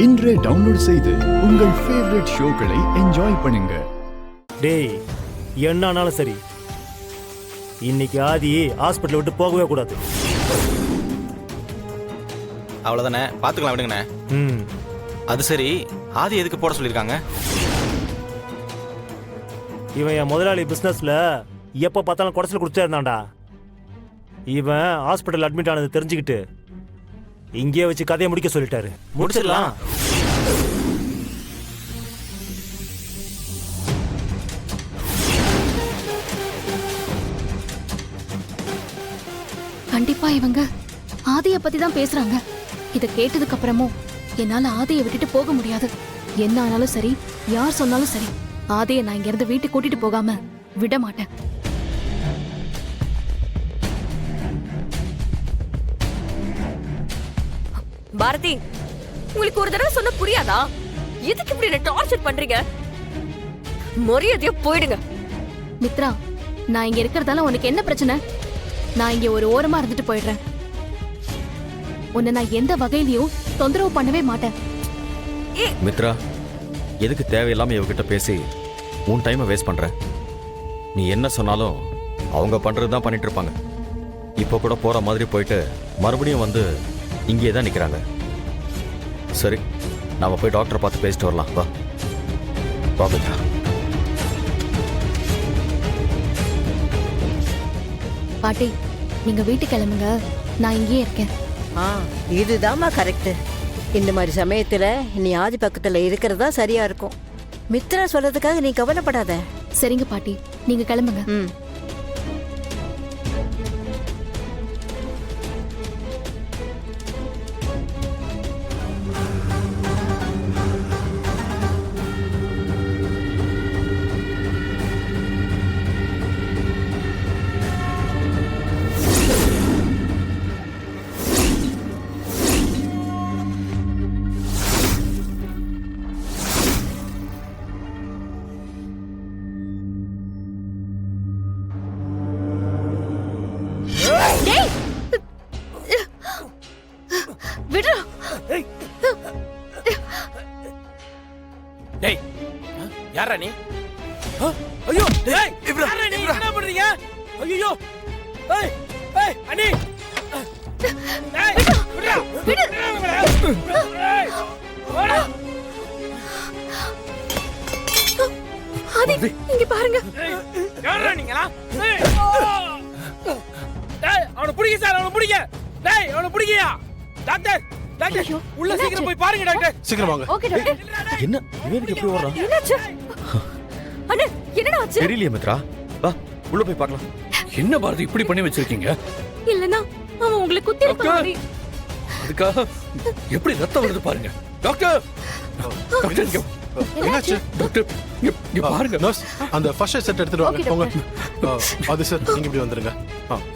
இன்றே டவுன்லோட் செய்து உங்கள் ஃபேவரட் ஷோக்களை என்ஜாய் பண்ணுங்க. டேய், என்ன ஆனாலும் சரி, இன்னைக்கு ஆதி ஹாஸ்பிட்டல் விட்டு போகவே கூடாது. அவ்வளவுதானே, பாத்துக்கலாம் விடுங்கண்ணே. அது சரி, ஆதி எதுக்கு போட சொல்லியிருக்காங்க? இவன் என் முதலாளி பிசினஸ்ல எப்ப பார்த்தாலும் குடைச்சல் குடிச்சே இருந்தான்டா. இவன் ஹாஸ்பிட்டல் அட்மிட் ஆனது தெரிஞ்சுக்கிட்டு இங்கேயே வச்சு கதையை முடிக்க சொல்லிட்டாரு. முடிச்சிடலாம். கண்டிப்பா இவங்க ஆதியை பத்தி தான் பேசுறாங்க. இத கேட்டதுக்கு அப்புறமும் என்னால ஆதியை விட்டுட்டு போக முடியாது. என்ன ஆனாலும் சரி, யார் சொன்னாலும் சரி, ஆதியை நான் இங்க இருந்து வீட்டுக்கு கூட்டிட்டு போகாம விட மாட்டேன். பாரதி, உங்களுக்கு ஒரு தடவை சொன்ன புரியாதா? எதுக்கு இப்படி என்ன டார்ச்சர் பண்றீங்க? மரியாதையா போயிடுங்க. மித்ரா, நான் இங்க இருக்கிறதால உனக்கு என்ன பிரச்சனை? நான் இங்க ஒரு ஓரமா இருந்துட்டு போயிடுறேன். உன்னை நான் எந்த வகையிலயும் தொந்தரவு பண்ணவே மாட்டேன். மித்ரா, எதுக்கு தேவையில்லாம இவகிட்ட பேசி உன் டைமை வேஸ்ட் பண்ற? நீ என்ன சொன்னாலும் அவங்க பண்றதுதான் பண்ணிட்டு இருப்பாங்க. இப்போ கூட போற மாதிரி போயிட்டு மறுபடியும் வந்து இங்கே தான் நிக்கிறாங்க. சரி, நாம போய் டாக்டரை பார்த்து பேசிட்டு வரலாம். வா வா மித்ரா. பாட்டி, நீங்க வீட்டுக்கு கிளம்புங்க, நான் இங்கேயே இருக்கேன். இதுதாம்மா கரெக்ட். இந்த மாதிரி சமயத்துல நீ ஆதி பக்கத்துல இருக்கிறதா சரியா இருக்கும். மித்ரா சொல்றதுக்காக நீ கவலைப்படாத. சரிங்க பாட்டி, நீங்க கிளம்புங்க. டேய், யாரா நீ? ஐயோ, டேய், யாரா நீ? என்ன பண்றீங்க? ஐயோ, ஏய், ஏய், அண்ணி. டேய், விடுடா. ஏய், வாடா. ஆதி, இங்க பாருங்க. யாரா நீங்களா? டேய், அவனை பிடிங்க சார், அவனை பிடிங்க. டேய், அவனை பிடிங்கயா. டாக்டர், டாக்டர், உள்ள சீக்கிரம் போய் பாருங்க டாக்டர். சீக்கிரம் வாங்க. Okay doctor. என்ன இவனுக்கு எப்படி ஓடுறான்? என்னாச்சு? அண்ணே, என்னடா ஆச்சு? தெரியலையே மித்ரா. வா உள்ள போய் பார்க்கலாம். என்ன பாரதி இப்படி பண்ணி வச்சிருக்கீங்க? இல்லனா அவன் உங்களை குத்தி இருப்பான். அதுக்காக எப்படி ரத்தம் வருது பாருங்க. டாக்டர், டாக்டர், என்னாச்சு? டாக்டர், இங்க பாருங்க. நர்ஸ், அந்த ஃபர்ஸ்ட் எய்ட் செட் எடுத்துட்டு வாங்க. போங்க. அது சார், நீங்க இப்படி வந்துருங்க.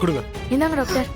கொடுங்க. என்னங்க டாக்டர்?